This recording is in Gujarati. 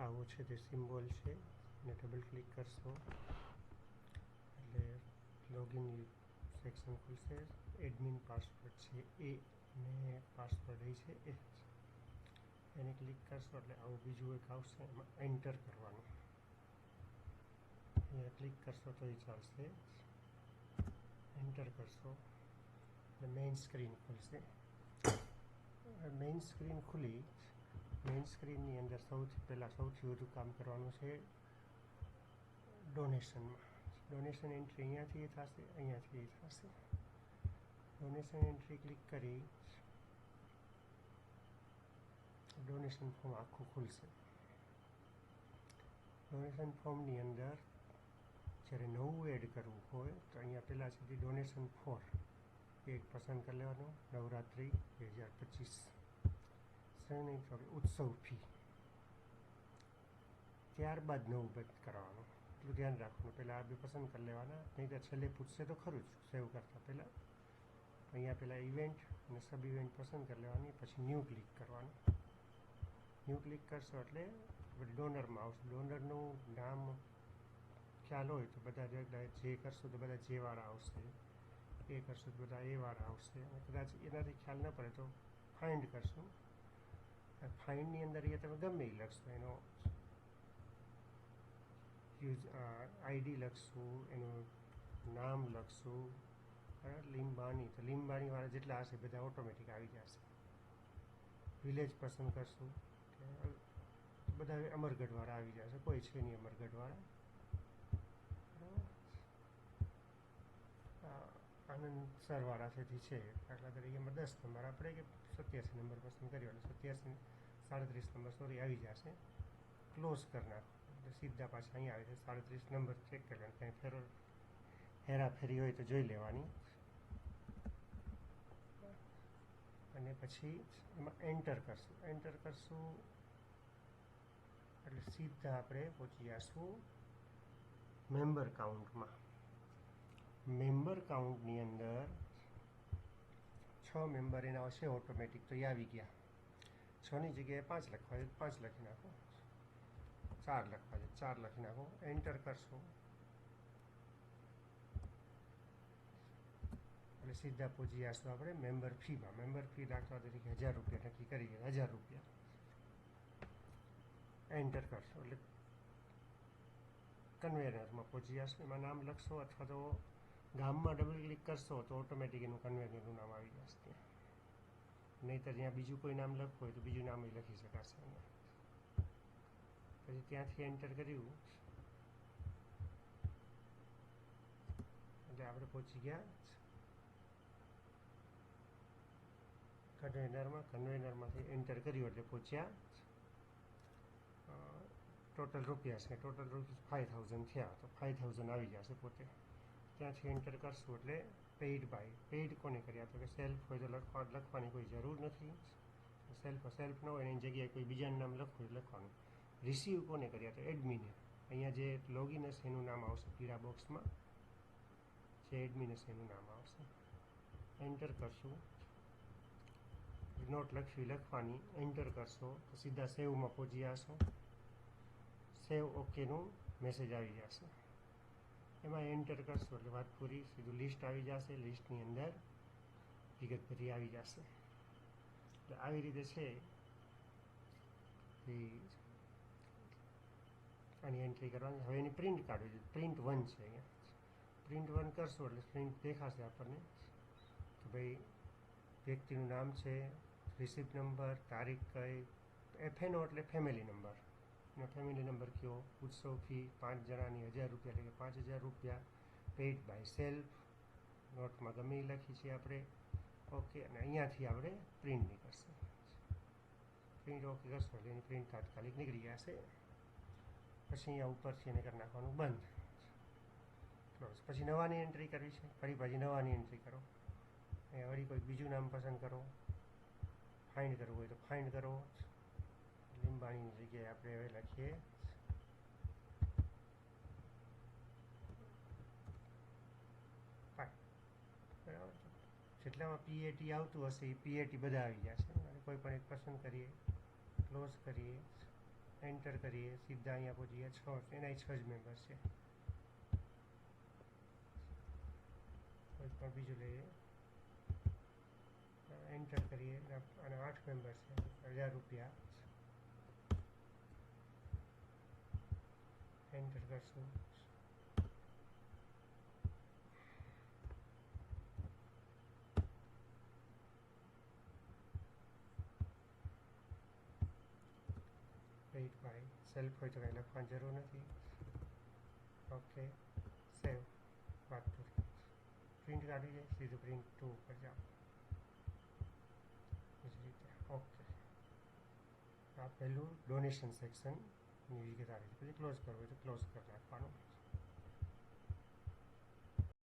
આવો છે તે સિમ્બોલ છે અને ડબલ ક્લિક કરશો એટલે લોગિન સેક્શન ખુલશે. એડમિન પાસવર્ડ છે એ અને પાસવર્ડ એ છે એ એને ક્લિક કરશો એટલે આવું બીજું એક આવશે, એમાં એન્ટર કરવાનું. અહીંયા ક્લિક કરશો તો એ ચાલશે. એન્ટર કરશો એટલે મેઇન સ્ક્રીન ખુલશે. મેઇન સ્ક્રીન ખુલી. મેઇન સ્ક્રીનની અંદર સૌથી વધુ કામ કરવાનું છે ડોનેશનમાં. ડોનેશન એન્ટ્રી અહીંયાથી એ થશે, અહીંયાથી એ થશે. ડોનેશન એન્ટ્રી ક્લિક કરી ડોનેશન ફોર્મ આખું ખુલશે. ડોનેશન ફોર્મની અંદર જ્યારે નવું એડ કરવું હોય તો અહીંયા પહેલાં સુધી ડોનેશન ફોર એક પસંદ કરી લેવાનું. નવરાત્રિ 2025 ઉત્સવ ફી. ત્યારબાદ નવું બંધ કરવાનું, એટલું ધ્યાન રાખવાનું. પહેલાં આ બે પસંદ કરી લેવાના, નહીં તો છેલ્લે પૂછશે તો ખરું જ સેવ કરતાં પહેલાં. અહીંયા પહેલાં ઇવેન્ટ અને સબ ઇવેન્ટ પસંદ કરી લેવાની, પછી ન્યૂ ક્લિક કરવાનું. ન્યૂ ક્લિક કરશો એટલે ડોનરમાં આવશે. ડોનરનું નામ ખ્યાલ હોય તો બધા જે કરશો તો બધા જે વાળા આવશે, એ કરશો તો બધા એ વાળા આવશે. અને કદાચ એનાથી ખ્યાલ ન પડે તો ફાઇન્ડ કરશું. ફાઇન્ડની અંદર એ તમે ગમે એ લખશો, એનો આઈડી લખશું, એનું નામ લખશું. લીંબાણી તો લીંબાણીવાળા જેટલા હશે બધા ઓટોમેટિક આવી જશે. વિલેજ પસંદ કરશું, બધા અમરગઢવાળા આવી જશે, કોઈ છે નહીં અમરગઢવાળા. આનંદ સરવાળાથી છે, દાખલા તરીકે એમાં 10 નંબર આપણે કે 87 નંબર પસંદ કર્યો એટલે 87 37 નંબર આવી જશે. ક્લોઝ કરી નાખો એટલે સીધા પાછા અહીંયા આવે છે. 37 નંબર ચેક કરી લેવાનું, કંઈ હેરાફેરી હોય તો જોઈ લેવાની. અને પછી એમાં એન્ટર કરશું. એન્ટર કરશું એટલે સીધા આપણે પહોંચી જઈશું મેમ્બર કાઉન્ટમાં. મેમ્બર કાઉન્ટની અંદર 6 મેમ્બર એના હશે ઓટોમેટિક, તો એ આવી ગયા. 6ની જગ્યાએ 5 લખવા છે, 5 લખી નાખો. 4 લખવા છે, 4 લખી નાખો. એન્ટર કરશો એટલે સીધા પહોંચી જઈશું આપણે મેમ્બર ફીમાં. મેમ્બર ફી દાખલા તરીકે 1000 રૂપિયા નક્કી કરીએ, 1000 રૂપિયા. એન્ટર કરશો એટલે કન્વેનરમાં પહોંચી જશો. એમાં નામ લખશો અથવા તો ગામમાં ડબલ ક્લિક કરશો તો ઓટોમેટિક એનું કન્વેનરનું નામ આવી જશે. નહીંતર ત્યાં બીજું કોઈ નામ લખવું હોય તો બીજું નામ એ લખી શકાશે. પછી ત્યાંથી એન્ટર કર્યું એટલે આપણે પહોંચી ગયા કન્વેનરમાં. કન્વેનરમાંથી એન્ટર કર્યું એટલે પહોંચ્યા. ટોટલ રૂપિયા છે, ટોટલ રૂપીસ 5000 થયા, તો 5000 આવી જશે પોતે. ત્યાંથી એન્ટર કરશું એટલે પેઇડ બાય. પેઇડ કોને કર્યા તો કે સેલ્ફ હોય તો લખવાની કોઈ જરૂર નથી. સેલ્ફ ન હોય એની જગ્યાએ કોઈ બીજાનું નામ લખવું હોય લખવાનું. રિસીવ કોને કર્યા તો એડમિને. અહીંયા જે લોગિન હશે એનું નામ આવશે પીળા બોક્સમાં, જે એડમિન હશે એનું નામ આવશે. એન્ટર કરશું, નોટ લખવાની. એન્ટર કરશો તો સીધા સેવમાં પહોંચી જશો. સેવ ઓકેનું મેસેજ આવી જશે. એમાં એન્ટર કરશો એટલે વાત પૂરી. સીધું લિસ્ટ આવી જશે. લિસ્ટની અંદર વિગત બધી આવી જશે. એટલે આવી રીતે છે એ આની એન્ટ્રી કરવાની. હવે એની પ્રિન્ટ કાઢવી છે. પ્રિન્ટ 1 છે અહીંયા. પ્રિન્ટ 1 કરશો એટલે પ્રિન્ટ દેખાશે આપણને કે ભાઈ વ્યક્તિનું નામ છે, રિસિપ્ટ નંબર, તારીખ કઈ. FNO એટલે ફેમિલી નંબર. અને ફેમિલી નંબર કયો. ઉત્સવ ફી 5 જણાની 1000 રૂપિયા એટલે કે 5000 રૂપિયા. Paid by self. નોટમાં ગમે એ લખી છે આપણે. ઓકે. અને અહીંયાથી આપણે પ્રિન્ટ નીકળશે. પ્રિન્ટ ઓકે કરશો એટલે એની પ્રિન્ટ તાત્કાલિક નીકળી જશે. પછી અહીંયા ઉપરથી એને કરી નાખવાનું બંધ. ક્લોઝ. પછી નવાની એન્ટ્રી કરવી છે, ફરી પાછી નવાની એન્ટ્રી કરો. અહીંયા વળી કોઈ બીજું નામ પસંદ કરો. ફાઇન્ડ કરવું હોય તો ફાઇન્ડ કરો. લીંબાણીની જગ્યાએ આપણે હવે લખીએ બરાબર. જેટલામાં PAT આવતું હશે એ PAT બધા આવી જશે. અને કોઈ પણ એક પસંદ કરીએ, ક્લોઝ કરીએ, એન્ટર એન્ટર કરીએ સીધા અહીંયા પહોંચીએ 6 એના 6 જ મેમ્બર છે. કોઈ પણ બીજું લઈએ એન્ટર કરીએ અને 8 મેમ્બર છે 1000 રૂપિયા એન્ટર કરશું. વેઇટ ભાઈ સેલ્ફ હોય તો કંઈ લખવાની જરૂર નથી. ઓકે સેવ વાત પૂરી. પ્રિન્ટ કાઢી જાય સીધું પ્રિન્ટ 2 ઉપર જાઓ એ જ રીતે. ઓકે આ પહેલું ડોનેશન સેક્શન ની વિગત આવી. પછી ક્લોઝ કરવું હોય તો ક્લોઝ કરી નાખવાનું.